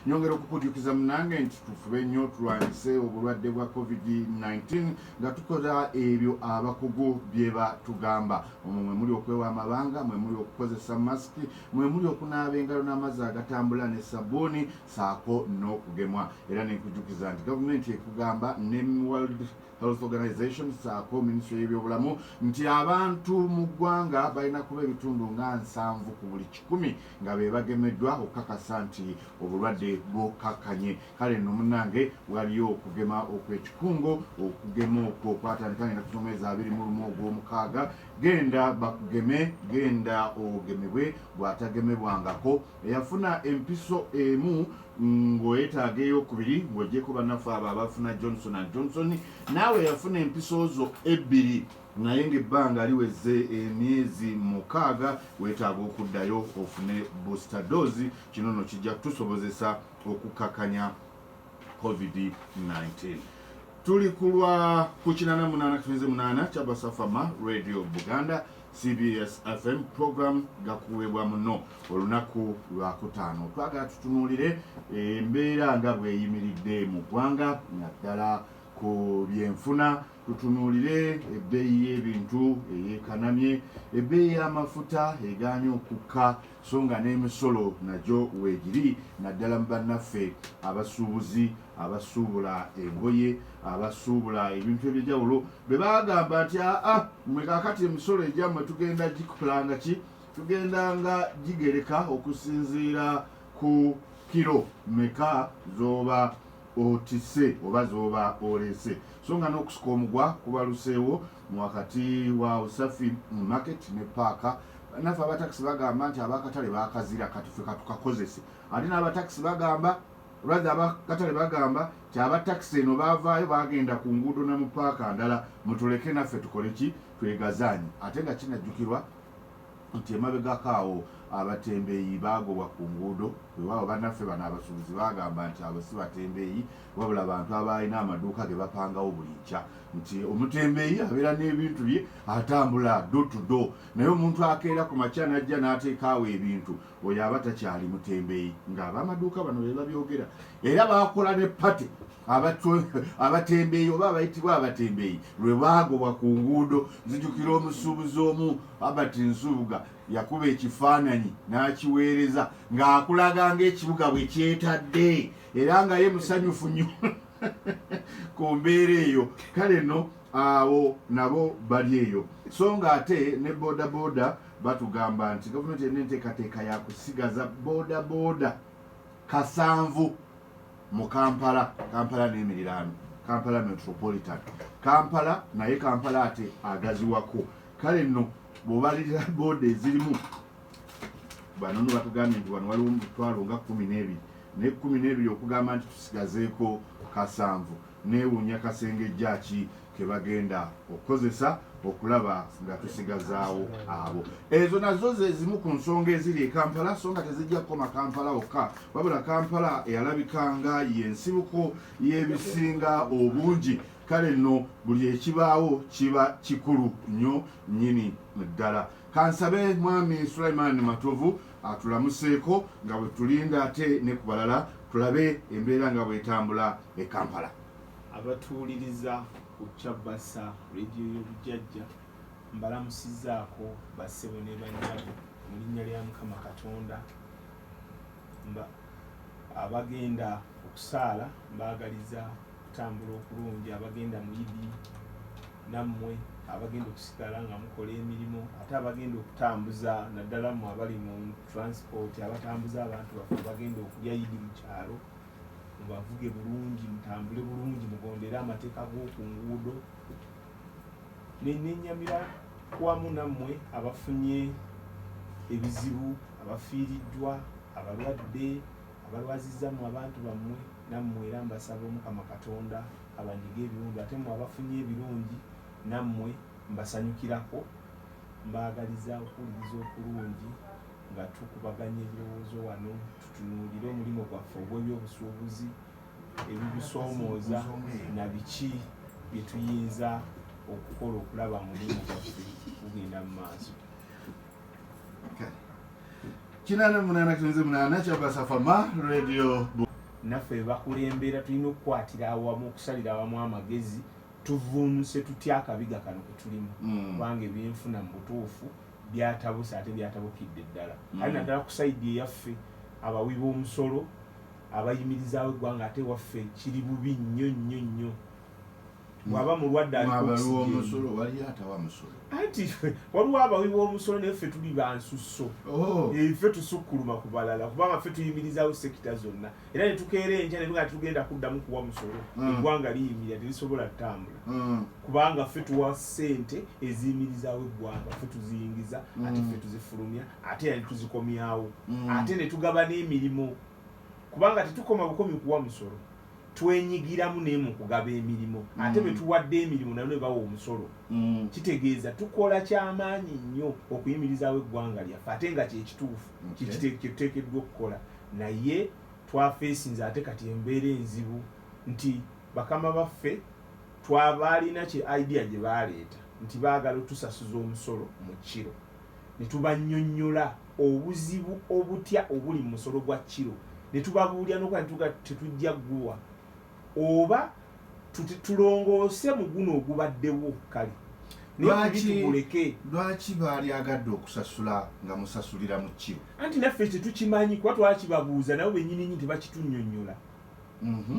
nyongera okukujukiza munange nti tufube nnyo tulwanyise obulwadde bwa COVID-19 nga tukola ebyo abakugu bye batugamba. Omwo mwe muli okwewa amabanga, mwe muli okukozesa masiki, mwe muli okunaaba engalo n'amazzi agatambula ne sabbuuni saako n'okugemwa. Era nenkujukiza nti gavumenti ekugamba ne World Health Organization saako Ministry y'ebyobulamu nti abantu mu ggwanga balina kuba ebitundu nga 7 ku buli 100 nga be bagemeddwa okukakasa nti obulwadde bukakanye. Kale nno munnange waliyo okugema okw'ekikungo, okugema okwo kwatandika ngenda ku mwezi 21 ogw'omukaaga. Genda bakugeme, genda ogemebwe bw'atagemebwangako. Eyafuna empiso emu ng'oyetaaga ey'okubiri ng'ogyeko bannaffe abo abafuna Johnson & Johnson, naawe yafuna empiso zo 2 naye ng'ebbanga liweze emyezi 6 weetaaga okuddayo ofune booster dose. Kino nno kijja kutusobozesa okukakanya COVID-19. Tuli kulwa ku 88.8 kya Basafama Radio Buganda CBS FM program gakuweebwa muno olunaku lwa kutaano. Twagala tutunuulire embeera nga bweyimiridde mu ggwanga naddala ku byenfuna, tutunuulire ebbeeyi y'ebintu eyeekanamye, ebbeeyi y'amafuta egaanye okukka, so nga n'emisolo nagyo weegiri naddala mu bannaffe abasuubuzi abasuubula engoye, abasuubula ebintu eby'enjawulo be bagamba nti mwe kaakati emisolo egyammwe tugenda gikolanga ki, tugenda nga gigereka okusinziira ku kiro meka z'oba otise oba z'oba oleese. So nga n'okusuka omugwa kubaluseewo wakati wa Usafi Market ne paaka. Naffe abatakisi bagamba nti abakatale bakazira kati ffe katukakozese. Ate n'abatakisi bagamba lwadde abakatale bagamba nti abatakisi eno baavaayo bagenda ku nguudo na mu paaka ndala, mutuleke naffe tukole ki, twegazaanye. Ate nga kinajjukirwa nti emabegako awo abatembeeyi baagobwa ku nguudo. Weewaawo bannaffe bano abasuubuzi bagamba nti abo si batembeeyi wabula abantu abalina amaduuka ge bapangawo buli nkya, nti omutembeeyi abeera n'ebintu bye atambula do to do, naye omuntu akeera ku makya n'ajja n'ateekaawo ebintu, oyo aba takyali mutembeeyi. Ng'ab'amaduuka bano be babyogera. Era baakola ne pate abatembeeyi oba abayitibwa abatembeeyi lwe baagobwa ku nguudo. Nzijukira omusuubuzi omu Albert Nsubuga yakuba ekifaananyi n'akiweereza ng'akulaga ng'ekibuga bwe kyetadde era nga ye musanyufu nnyo ku mbeera eyo. Kale nno awo nabo bali eyo. So ng'ate ne boodabooda batugamba nti gavumenti erina enteekateeka ya kusigaza boodabooda 7 mu Kampala n'emiriraano, Kampala Metropolitan, Kampala naye Kampala ate agaziwako. Kale nno bw'obalirira booda ezirimu bano no batugambye nti wano waliwo emitwalo nga 12 ne 12 okugamba nti tusigazeeko 7 neewuunya kasengejja ki ke bagenda okukozesa okulaba nga tusigazaawo abo. Ezo nazo ze zimu ku nsonga eziri e Kampala, so nga tezijja kukoma Kampala okka, wabula Kampala eyalabikanga y'ensibuko y'ebisinga obungi. Kale nno buli ekibaawo kiba kikulu nnyo nnyini ddala. Kansabe Mwami Sulaiman Matovu atulamuseeko nga bwe tulinda ate ne ku balala tulabe embeera nga bw'etambula e Kampala. Abatuuliriza ku Kyabasa Radio y'Obujjajja mbalamusizaako bassebo ne bannyabo mu linnya lya Mukama Katonda. Abagenda okusaala mbaagaliza kutambula okulungi, abagenda mu Idi nammwe abagenda okusigala nga mukola emirimu, ate abagenda okutambuza naddala mu abali mu transport abatambuza abantu baffe abagenda okulya Idi mu kyalo, mubavuge bulungi, mutambule bulungi, mugondere amateeka g'oku nguudo. Nennyamira wamu nammwe abafunye ebizibu, abafiiriddwa, abalwadde, abalwazizza mu abantu bammwe, nammwe era mbasaba Omukama Katonda abanyiga ebirungi. Ate mu abafunye ebirungi nammwe mbasanyukirako, mbaagaliza okuwuliriza okulungi nga tukubaganya ebirowoozo wano, tutunuulire omulimu gwaffe ogw'ebyobusuubuzi, ebibisoomooza na biki bye tuyinza okukola okulaba mulimu gwaffe gugenda mu maaso. 88 Kyabasafama Radio naffe bakulembera tulina okukwatira awamu okusalira awamu amagezi tuvuunuse tutya akabiga kano ke tulimu kubanga ebyenfuna mu butuufu byatabuse ate byatabukidde ddala ali naddala ku sayidi eyaffe abawi b'omusolo abayimirizaawo eggwanga ate waffe kiri bubi nnyo bw'aba mulwadde waliwo omusolo wali atawa musolo anti waliwo abawi b'omusolo naye ffe tuli bansusso ffe tusukkuluma ku balala kubanga ffe tuyimirizaawo sekita zonna era ne tukeera enkya ne tuga tugenda kuddamu kuwa musolo eggwanga liyimirira terisobola ttambula kubanga ffe tuwa ssente eziyimirizaawo eggwanga ffe tuziyingiza ate ffe tuzifulumya ate ne tuzikomyawo ate ne tugaba n'emirimu kubanga tetukoma bukomi kuwa musolo twenyigiramu naye mu kugaba emirimu ate bwe tuwadde emirimu nayo ne bawa omusolo kitegeeza tukola kyamaanyi nnyo okuyimirizaawo eggwanga lyaffe ate nga kyekituufu kyetuteekeddwa okukola naye twafeesinze ate kati embeera enzibu nti bakama baffe twabaalina kye idea gye baaleeta nti baagala otusasuza omusolo mu kiro ne tubannyonnyola obuzibu obutya obuli mu musolo gwa kiro ne tubabuulira n'okuba tetujja gguwa oba tulongoose mu guno ogubaddewo kale lwaki baali agadde okusasula nga musasulira mu kiro anti naffe tetukimanyi kuba twakibabuuza nabo bennyini tebakitunnyonnyola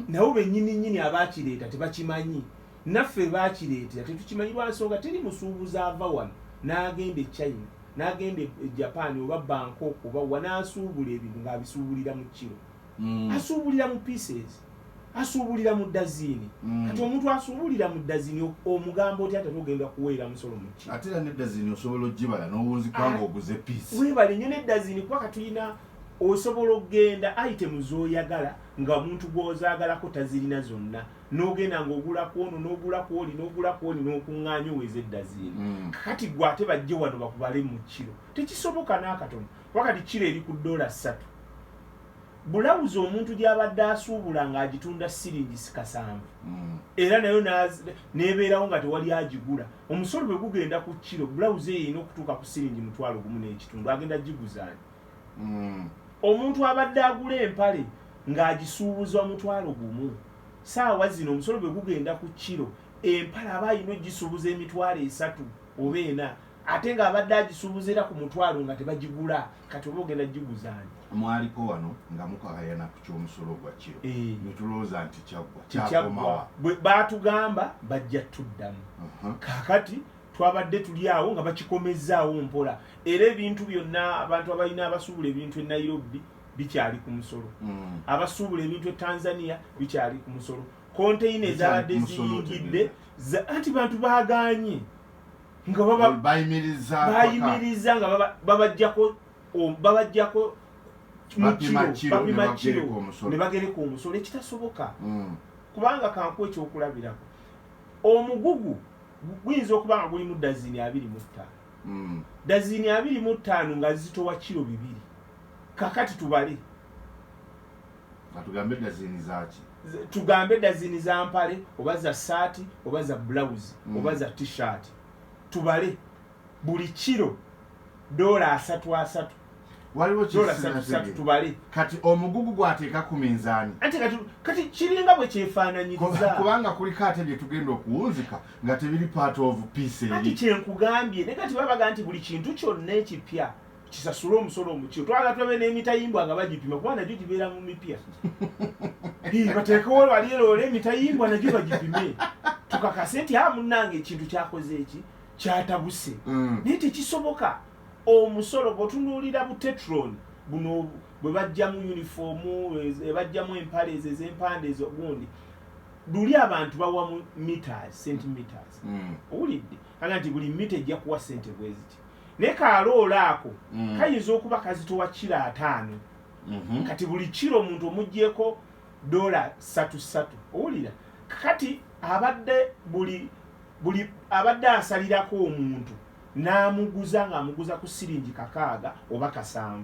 nabo bennyini abaakireeta tebakimanyi naffe baakireetera tetukimanyi lwansonga teri musuubuzi ava wano n'agenda e China n'agenda e Japan oba Bangkok oba wanaasuubula ebintu ng'abisuubulira mu kiro asuubulira mu pieces asuubulira mu dazini kati omuntu asuubulira mu dazini omugambo oti ate togenda kuweera musolo mu kiro ate era n'eddazini osobola ogibala n'owunzika ng'oguze piisi weebale nnyo n'eddazini kuba katulina osobola okgenda item z'oyagala nga omuntu gw'ozaagalako tazirina zonna n'ogenda ng'ogulaku ono n'ogulaku oli n'ogulaku oli n'okuŋŋaanya oweza eddazini kati gwe ate bajje wano bakubale mu kiro tekisoboka n'akatono wakati kiro eri ku $3 bulawuzi omuntu gy'abadde asuubula ng'agitunda siringisi 7 era nayo n'ebeerawo nga tewali agigula omusolo bwe gugenda ku kiro bulawuzi eyo erina okutuuka ku siringi $1.5 agenda giguzaani omuntu abadde agula empale ng'agisuubuza $1 saawa zino omusolo bwe gugenda ku kiro empale aba alina ogisuubuza $3 oba 4 ate ng'abadde agisuubuza era ku $1 nga tebagigula kati oba ogenda giguzaani mwaliko wano nga mukakayana ku ky'omusolo gwa kiro ne tulowooza nti kyaggwa baatugamba bajja tuddamu kaakati twabadde tuli awo nga bakikomezzaawo mpola era ebintu byonna abantu abalina abasuubula ebintu e Nairobi bikyali ku musolo abasuubula ebintu e Tanzania bikyali ku musolo konteyina ezabadde ziyingidde anti bantu baaganye nga bayimiriza nga babajjako bapima kiro ne bagereka omusolo ekitasoboka kubanga kankuwa ekyokulabirako omugugu guyinza okuba nga gulimu dazini 25 dazini 25 nga zitowa kiro 2 kakati tubale tugambe dazini za mpale oba za saati oba za blouse oba za t-shirt tubale buli kiro $3 waliwo $3 tubale kati omugugu gwateeka ku minzaani kati kiringa bwe kyefaananyiriza kubanga kuliko ate bye tugenda okuwunzika nga tebiri part of piece eri ati kyenkugambye ne kati babaga nti buli kintu kyonna ekipya kisasula omusolo omukiro twagala tulabe n'emitayimbwa nga bagipima kuba nagyo gibeera mu mipya bateekewo walieroola emitayimbwa nagyo bagipime tukakase nti munnange ekintu kyakoze eki kyatabuse naye tekisoboka omusolo bw'otunuulira butetron buno bwe bajjamu yunifoomu bajjamu empale ezo ez'empande ezo gundi luli abantu bawa mu centimeters owulidde aga nti buli mita ejja kuwa sente bwe ziti naye kaloola ako kayinza okuba kazitowa kiro 5 kati buli kiro omuntu omuggyeko $3 owulira kati abadde abadde asalirako omuntu n'amuguza ng'amuguza ku siringi 6 oba 7.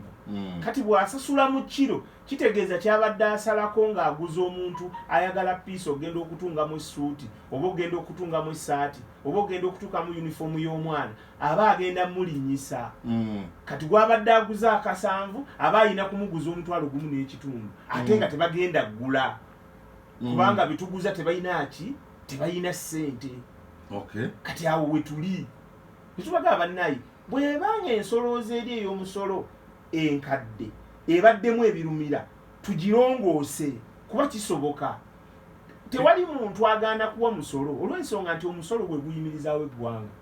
Kati bw'asasula mu kiro kitegeeza kyabadde asalako ng'aguza omuntu ayagala piisi ogenda okutungamu essuuti oba ogenda okutungamu essaati oba ogenda okutuukamu yunifoomu y'omwana aba agenda mulinyisa. Kati gwabadde aguza 7 aba alina kumuguza omutwalo gumu n'ekitundu ate nga tebagenda ggula kubanga bituguza tebalina ssente. Kati awo we tuli nitubaga bannayi bwebanga ensolooza eri ey'omusolo enkadde ebaddemu ebirumira tugirongoose kuba kisoboka. Tewali muntu agaana kuwa musolo olw'ensonga nti omusolo gwe guyimirizaawo eggwanga.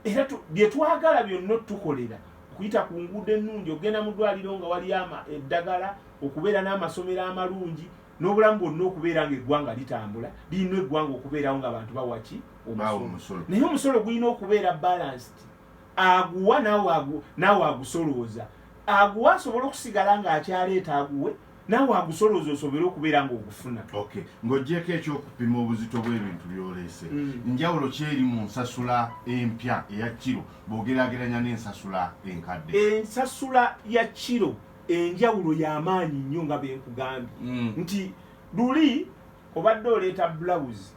Era bye twagala byonna tukolera okuyita ku nguudo ennungi ogenda mu ddwaliro nga wali eddagala okubeera n'amasomero amalungi n'obulamu bwonna okubeera ng'eggwanga litambula lirina eggwanga okubeerawo ng'abantu bawaki omusolo. Naye omusolo gulina okubeera balanced. Aguwa naawe agusolooza. Aguwa asobola okusigala ng'akyaleeta aguwe naawe agusolooza osobole okubeera ng'ogufuna. Ng'oggyeko ekyokupima obuzito bw'ebintu by'oleese njawulo kyeri mu nsasula empya eya kiro bw'ogeraageranya n'ensasula enkadde? Ensasula ya kiro enjawulo y'amaanyi nnyo nga benkugambye nti luli obadde oleeta blouse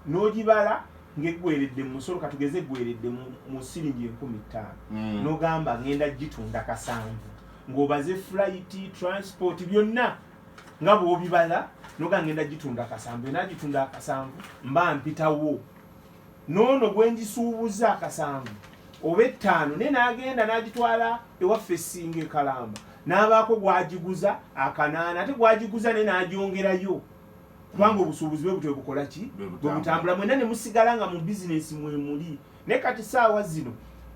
n'ogibala ng'eggweredde mu musolo katugeze eggweredde mu siringi 15,000 n'ogamba ngenda gitunda 7 ng'obaze flight transport byonna nga bw'obibala n'ogamba ngenda gitunda 7 enagitunda 7 mba mpitawo noono gwe ngisuubuza 7 oba 5 naye n'agenda n'agitwala ewaffe Essinga Kalamba n'abaako gwagiguza 8 ate gwagiguza naye n'agyongerayo kubanga obusuubuzi bwe butwe bukola ki bwe butambula mwena ne musigala nga mu bizinesi mwe muli. Naye kati saawa zino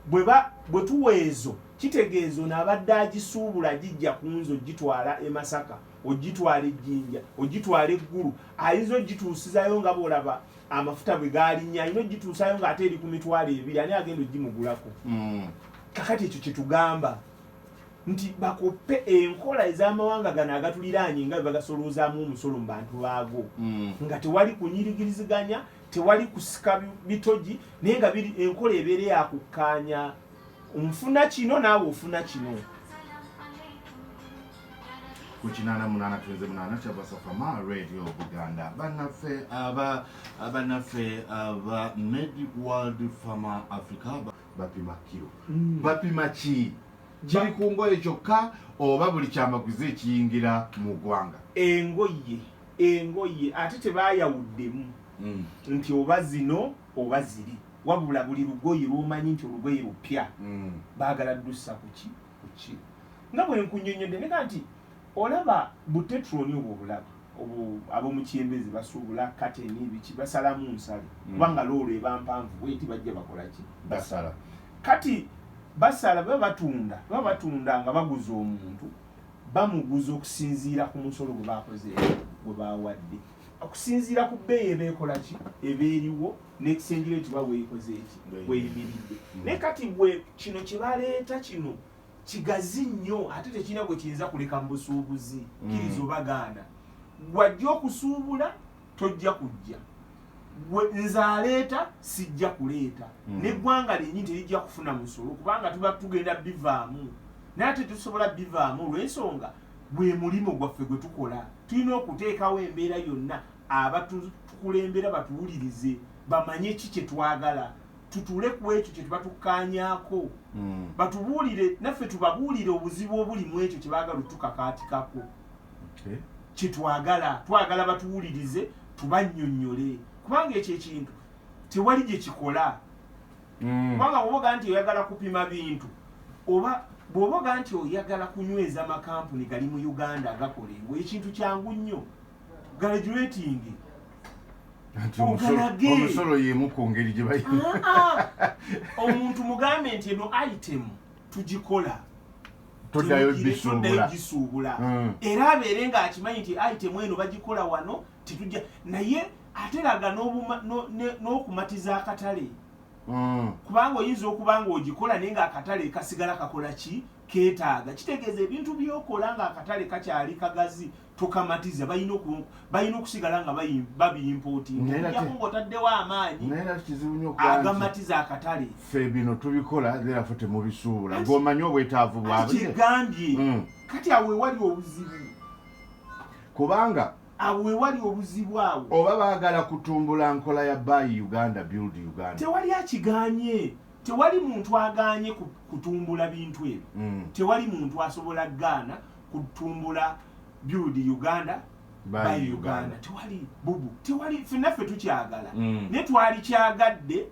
bwe tuweezo kitegeezo n'abadde agisuubula gijja ku nzo ogitwala e Masaka ogitwala Ejjinja ogitwala Eggulu ayinza ogituusizayo nga bw'olaba amafuta bwe gaalinya ayina ogituusayo ng'ate eri ku mitwalo 2 ani agenda ogimugulako. Kakati ekyo kye tugamba nti bakoppe enkola ez'amawanga gano agatuliraanye nga bagasoloozaamu omusolo mu bantu baago nga tewali kunyirigiriziganya tewali kusika bitogi naye nga enkola ebeere yakukkaanya nfuna kino naawe ofuna kino. Ku 88.8 Kyabasafama Radio Buganda bannaffe aba Medi World Farmer Africa bapima kiro bapima ki? Kiri ku ngoye kyokka oba buli kyamaguzi ekiyingira mu ggwanga? Engoye ate tebayawuddemu nti oba zino oba ziri wabula buli lugoye lw'omanyi nti olugoye lupya baagala ddussa ku ki nga bwe nkunnyonnyodde neka nti olaba butetroni obulaba ab'omukyembezi basuubula kateni biki basalamu nsale kubanga loolo eba mpanvu bweti bajja bakola ki basala. Kati basala baba batunda nga baguza omuntu bamuguza okusinziira ku musolo gwe bakoze gwe bawadde okusinziira ku bbeeyi ebeekola ki ebeeriwo n'exchange rate bwekoze eki bweyimiridde. Naye kati bwe kino kye baleeta kino kigazi nnyo ate tekirina bwe kiyinza kuleka mu busuubuzi kkiriza obagaana wajja okusuubula tojja kujja nze aleeta sijja kuleeta n'eggwanga lyennyini terijja kufuna musolo kubanga tuba tugenda bivaamu naye ate tusobola bivaamu olw'ensonga bwe mulimo gwaffe gwe tukola tulina okuteekawo embeera yonna abatukulembera batuwulirize bamanye ki kye twagala tutule ku ekyo kye tuba tukkaanyaako batubuulire naffe tubabuulire obuzibu obuli mu ekyo kye baagala otukakaatikako kye twagala batuwulirize tubannyonnyole kubanga ekyo ekintu tewali gye kikola kubanga bw'oboga nti oyagala kupima bintu oba bw'oboga nti oyagala kunyweza amakampuni gali mu Uganda agakola engwe ekintu kyangu nnyo graduating omusolo yemu ku ngeri gye bayina omuntu mugambe nti eno item tugikola toddayo gisuubula era abeere ng'akimanyi nti item eno bagikola wano tetujja naye ate laga n'okumatiza akatale kubanga oyinza okuba ng'ogikola naye ng'akatale kasigala kakola ki keetaaga kitegeeza ebintu by'okola ng'akatale kakyali kagazi tokamatiza balina okusigala nga babiimportinga ojjako ng'otaddewo amaanyi naye kizibu nnyo agamatiza akatale ffe bino tubikola era ffe temubisuubula ng'omanyi obwetaavu bwabwe kyegambye kati awo ewali obuzibu kubanga awo ewali obuzibu awo oba baagala kutumbula nkola ya Buy Uganda Build Uganda tewali akiganye tewali muntu aganye kutumbula bintu ebyo tewali muntu asobola gaana kutumbula Build Uganda Buy Uganda tewali bubu tewali ffenaffe tukyagala naye twali kyagadde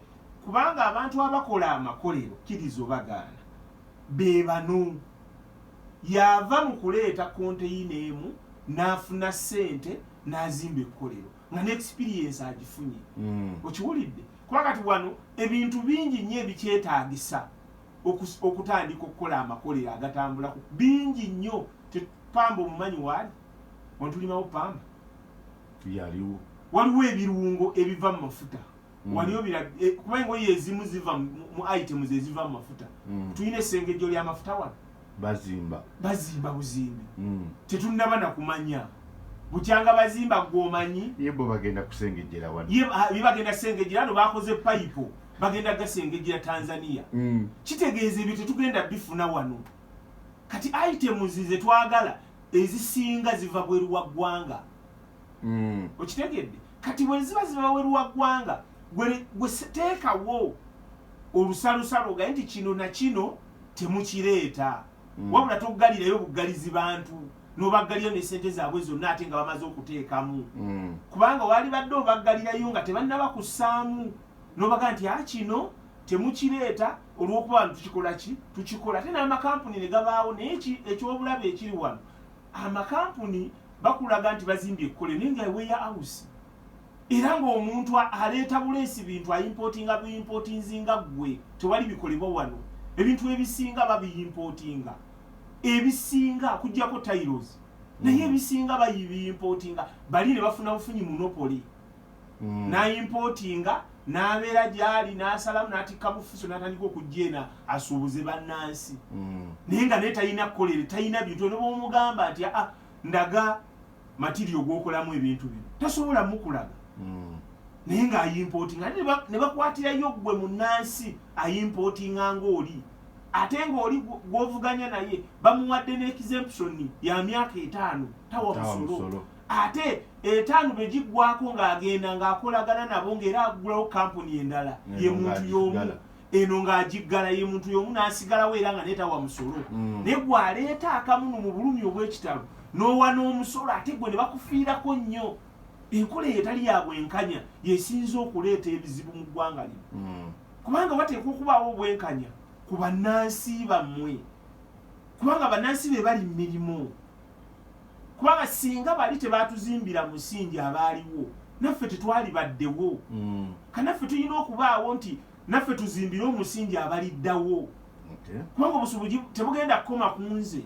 kubanga abantu abakola amakolero kirizo bagaana be bano yava mu kuleeta konteyina emu n'afuna ssente n'azimba ekkolero nga n'experience agifunye okiwulidde kuba kati wano ebintu bingi nnyo ebikyetaagisa okutandika okukola amakolero agatambula bingi nnyo pamba omumanyi waali wantulimawo pamba yaliwo waliwo ebirungo ebiva mu mafuta waliwo kuba engoye ezimu ziva mu items eziva mu mafuta tulina essengejjo ly'amafuta wano bazimba buzimbi tetunnaba nakumanya bukyanga bazimba gwomanyi yebo bagenda kusengejjera wano bagenda kusengejjera no bakoze pipe bagenda gasengejjera Tanzania kitegeeza ebyo tetugenda bifuna wano kati items ze twagala ezisinga ziva bweru wa ggwanga okitegedde kati bwe ziba bweru wa ggwanga gwe teekawo olusalosalo ga nti kino na kino temukireeta wabula toggalirayo buggalizi bantu n'obaggalira n'essente zaabwe zonna ate nga bamaze okuteekamu kubanga wali badde obaggalirayo nga tebannaba kussaamu n'obaga nti kino temukireeta olw'okuba tukikola ki tukikola ate n'amakampuni ne gabaawo naye ekyobulabe ekiri wano amakampuni bakulaga nti bazimbye ekkolero naye nga weya house era ng'omuntu aleeta buleesi bintu ayimportinga ggwe tewali bikolebwa wano ebintu ebisinga babiimportinga ebisinga kujjako tiles naye ebisinga bayibiimportinga bali ne bafuna bufunyi monopoly n'ayimportinga n'abeera gyali n'asalamu n'atikka bufuso n'atandika okujja ena asuubuze bannansi naye nga naye talina kkolere talina bintu nobamugamba nti ndaga matirio gw'okolamu ebintu bino tasobola mukulaga naye ng'ayimportinga ate ne bakwatirayo ggwe munnansi ayimportinga ng'oli ate ng'oli gw'ovuganya naye bamuwadde n'exemption ya myaka 5 tawa musolo ate 5 bwe giggwako ng'agenda ng'akolagana nabo ng'era agulawo kampuni endala ye muntu y'omu eno ng'agiggala ye muntu y'omu n'asigalawo era nga neetawa musolo naye gw'aleeta akamuno mu bulumi obw'ekitalo n'owa n'omusolo ate gwe ne bakufiirako nnyo enkola eyo etali ya bwenkanya yesinza okuleeta ebizibu mu ggwanga lino kubanga bateekwa okubaawo obwenkanya ku bannansi bammwe kubanga bannansi be bali mu mirimu kubanga singa bali tebatuzimbira musingi abaaliwo naffe tetwali baddewo kanaffe tulina okubaawo nti naffe tuzimbire omusingi abaliddawo kubanga obusubuzi tebugenda kukoma ku nze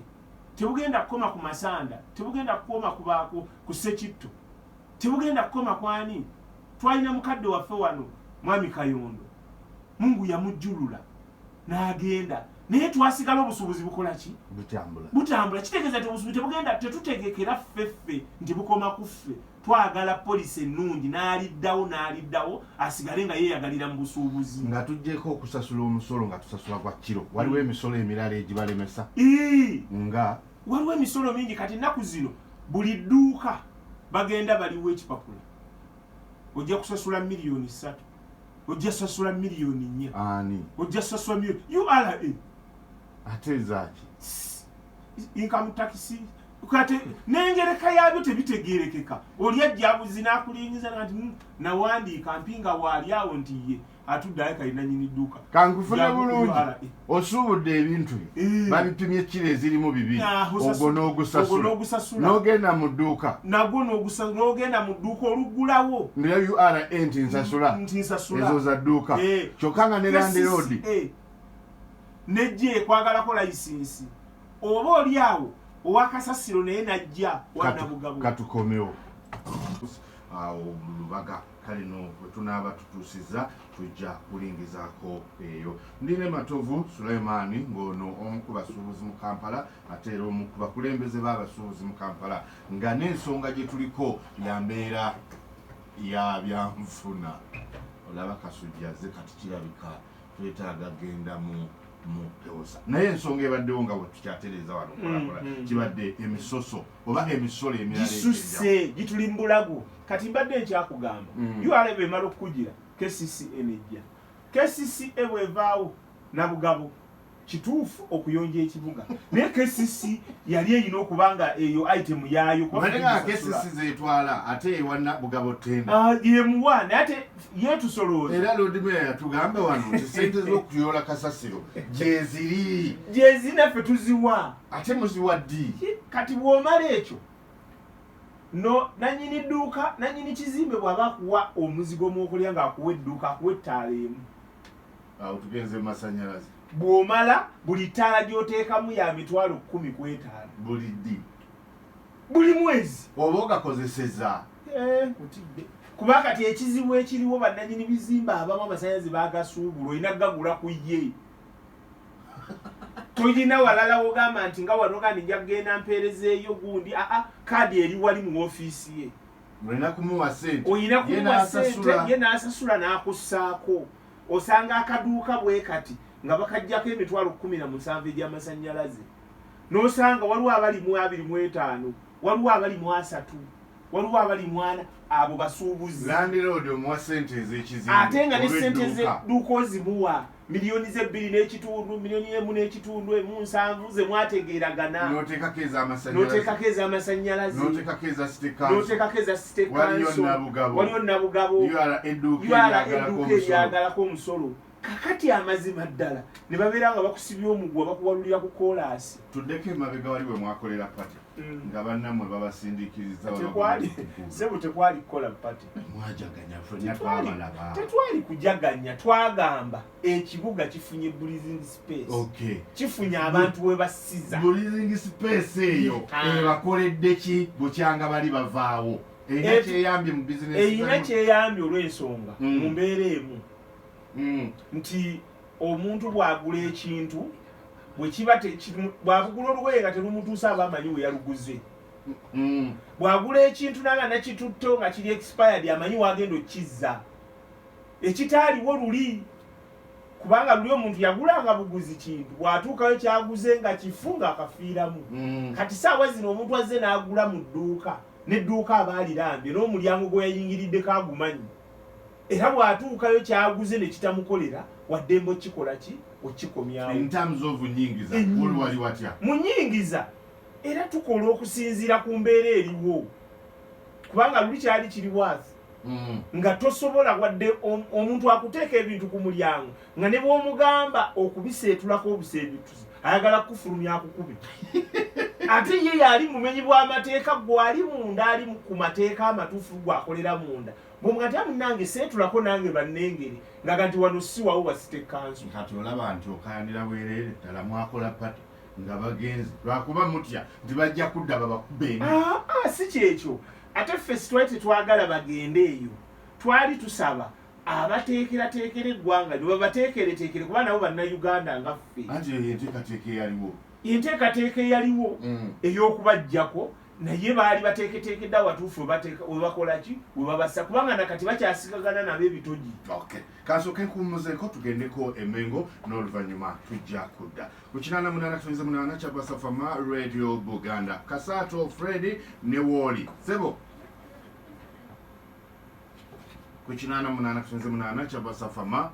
tebugenda kukoma ku Masanda tebugenda kukoma ku Sekitto tebugenda kukoma kwani twalina mukadde waffe wano mwami Kayondo Mungu yamujjulula n'agenda naye twasigala obusubuzi bukola ki butambula kitegeeza nti obusubuzi tebugenda tetutegekera ffeffe nti bukoma ku ffe twagala polisi ennungi n'aliddawo asigale nga yeeyagalira mu busuubuzi nga tujjeko okusasula omusolo nga tusasula kwa kiro waliwo emisolo emirala egibalemesa nga waliwo emisolo mingi kati ennaku zino buli dduuka bagenda baliwo ekipapula ojja kusasula miliyoni 3 ojja sasula miliyoni 4 ani ojja sasula miliyoni URA ate zaki income tax kati n'engereka yabyo tebitegeerekeka oli ajjabuzi n'akulingiza nti nawandiika mpinga waali awo nti ye atuddayo kalina nyini dduuka kankufune bulungi osuubudde ebintu babipimye kiro ezirimu 2 ogwo n'ogusasula n'ogenda mu dduuka nagwo n'ogenda mu dduuka olugulawo naye URA nti nsasula ezo za dduuka kyokka nga ne Land Road nejje ekwagalako layisinsi oba oli awo owakasasiro naye najja wanabugabo katukomewo awo Lubaga kale no tunaaba tutuusiza tujja kulingizaako eyo. Ndine Matovu Suleimani ng'ono omu ku basuubuzi mu Kampala ate era omu ku bakulembeze b'abasuubuzi mu Kampala nga n'ensonga gye tuliko ya mbeera ya byanfuna. Olaba Kasujja azze kati kirabika twetaaga genda mu peosa naye ensonga ebaddewo nga bwe tukyatereeza wano kolakola kibadde emisoso oba emisolo emirala gisusse gituli mu bulago kati mbadde nkyakugamba URA bw'emala okukugira KCCA enejja KCCA bw'evaawo Nabugabo kituufu okuyonja ekibuga naye KCCA yali erina okuba nga eyo item yaayo KCCA zeetwala ate ewa Nabugabo tenda yemuwa naye ate yeetusolooza era Lord Mayor yatugamba wano nti ssente z'okuyoola kasasiro gyeziri naffe tuziwa ate muziwa ddi kati bw'omala ekyo no nanyini dduuka nanyini kizimbe bw'aba akuwa omuzigo mw'okulya ng'akuwa edduuka akuwa ettaala emu awo tugenze mu masannyalaze bw'omala buli ttaala gy'oteekamu ya mitwalo 10 ku etaala buli ddi buli mwezi oba ogakozeseza kutidde kuba kati ekizibu ekiriwo bannanyini bizimbe abamu amasannyalaze baagasuubula olina gagula ku ye toyina walala wogamba nti nga wano kandi nja kugenda mpeerezeeyo gundi kaadi eri wali mu ofiisi ye olina kumuwa ssente oyina kumuwa ssente ye n'asasula n'akussaako osanga akaduuka bwe kati nga bakajjako emitwalo 17 egy'amasannyalaze n'osanga waliwo abali mu 25 waliwo abali mu 3 waliwo abali mu 4 abo basuubuzi landlord omuwa ssente ez'ekizimbe ate nga ne ssente z'edduuka ozimuwa miliyoni ze 2 n'ekitundu miliyoni 1 n'ekitundu 7 ze mwategeeragana n'oteekako ez'amasannyalaze n'oteekako eza state council waliyo Nabugabo edduuka eryagalako omusolo kakati amazima ddala ne babeera nga bakusibya omugwa bakuwalulira ku koolaasi tuddeko emabega wali bwe mwakolera pati nga bannammwe babasindiikiriza sebo tekwali kukola pati mwajaganya ffenna twabalaba tetwali kujaganya twagamba ekibuga kifunye breathing space kifunye abantu we basiza breathing space eyo ebakoledde ki bukyanga bali bavaawo eyina kyeyambye mu bizinesi eyina kyeyambye olw'ensonga mu mbeera emu nti omuntu bw'agula ekintu bwe kiba bw'agula olugoye nga terumutuusa aba amanyi we yaluguze bw'agula ekintu nanga nakitutto nga kiri expired amanyi wagenda okizza ekitaaliwo luli kubanga luli omuntu yagulanga buguzi kintu bw'atuukayo kyaguze nga kifu ng'akafiiramu kati saawa zino omuntu azze n'agula mu dduuka n'edduuka aba alirambye n'omulyango gwe yayingiriddeko agumanyi era bw'atuukayo kyaguze ne kitamukolera waddembe okikola ki okikomyawo wali watya mu nnyingiza era tukola okusinziira ku mbeera eriwo kubanga luli kyali kiri bwasi nga tosobola wadde omuntu akuteeka ebintu ku mulyango nga ne bw'omugamba okubiseetulako obuseebituzi ayagala kufulumya akukube ate ye yali mumenyi bw'amateeka gwali munda ali ku mateeka amatuufu gwakolera munda bwomugati amunange seetulako nange bannengere ngaga nti wano si wawo wasite kanso kati olaba nti okayanira bwereere ddala mwakola pati nga bagenzi lwakuba mutya nti bajja kudda babakubeni si kyekyo ate ffe twali tetwagala bagende eyo twali tusaba abateekerateekera eggwanga ne babateekereteekere kuba nabo bannayuganda nga ffe anti eyo enteekateeka eyaliwo enteekateeka eyaliwo ey'okubajjako naye baali bateeketeekedde awatuufu we bakola ki we babassa kubanga nakati bakyasigagana nabo ebitogi kansooke nkuwummuzeeko tugendeko emengo n'oluvannyuma tujja kudda ku 88 kya Basafama Radio Buganda Kasaato Freddy ne Wooli sebo ku 88 kya Basafama